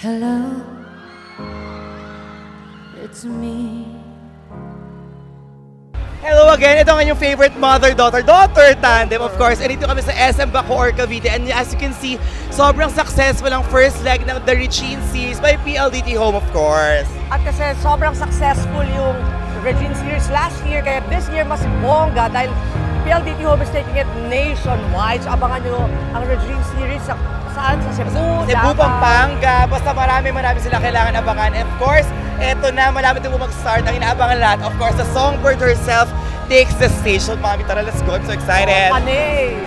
Hello, it's me. Hello again, ito ang inyong favorite mother-daughter tandem, of course. And dito kami sa SM Bacoor, Cavite. And as you can see, sobrang successful ang first leg ng The Regine series by PLDT Home, of course. At kasi sobrang successful yung Regine series last year, kaya this year mas bongga dahil PLDT Home is taking it nationwide. So abangan nyo ang Regine series sa Cebu, Cebu, Pampanga. Basta marami sila kailangan abangan. And of course, eto na, malapit na po mag-start. Ang inaabangan lahat, of course, the songbird herself takes the stage. So, mami, tara, let's go. I'm so excited. Panay!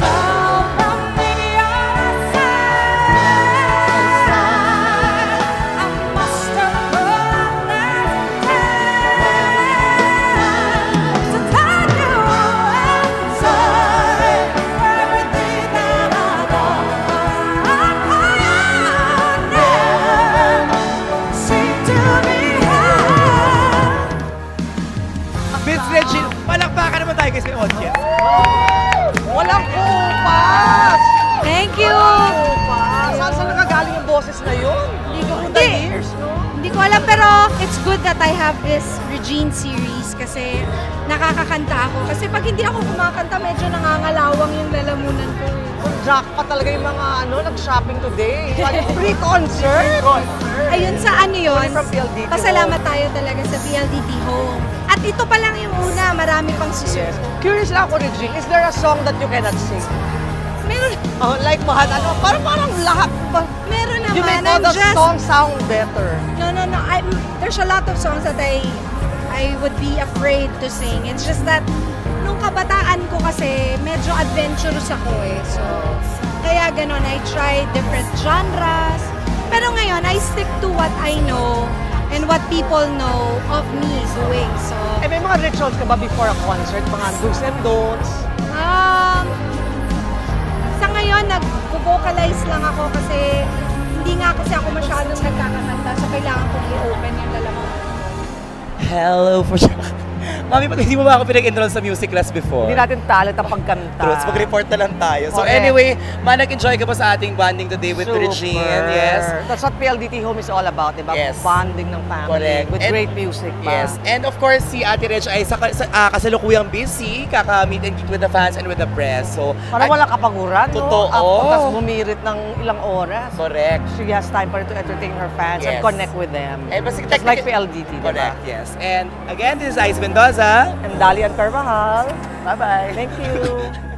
Regine, palakpakan naman tayo guys sa audience. Walang kupas! Thank you! Walang kupas! Saan nakagaling yung boses na yun? Hindi ko alam, pero it's good that I have this Regine series kasi nakakakanta ako. Kasi pag hindi ako kumakanta, medyo nangangalawang yung lalamunan ko. Jackpot talaga yung mga nag-shopping today. Free concert! Ayun, sa ano yun? From PLDT Pasalamat tayo talaga sa PLDT Home. At ito pa lang yung una, marami pang susunod. Curious lang ako, Regine, is there a song that you cannot sing? Meron. Like mahal, parang lahat. Meron naman. You make all the songs sound better. No. There's a lot of songs that I would be afraid to sing. It's just that, nung kabataan ko kasi, medyo adventurous ako eh. So, kaya ganon, I try different genres. Pero ngayon, I stick to what I know and what people know of me doing. So, may mga rituals ka ba before a concert? Mga do's and don'ts? Sa ngayon, nag-vocalize lang ako kasi hindi nga kasi ako masyadong nagkakakanta. So, kailangan kong i-open yung lalamunan. Hello for sure. Mami, hindi mo ba ako pinag-enroll sa music class before? Hindi natin talent ang pagkanta. True, mag-report na lang tayo. So Correct. anyway, nag-enjoy ka ba sa ating bonding today with Super. Regine? Yes. That's what PLDT Home is all about, diba? Yes. Bonding ng family. Correct. With great music pa. Yes. And of course, si Ate Reg ay kasalukuyang busy, kaka-meet and greet with the fans and with the press. So, parang walang kapaguran, Totoo. Tapos bumirit ng ilang oras. Correct. She has time pa rin to entertain her fans and connect with them. And basta just like PLDT, correct, diba? yes. And again, this is Ice Mendoza. And Dalian Carvajal. Bye-bye. Thank you.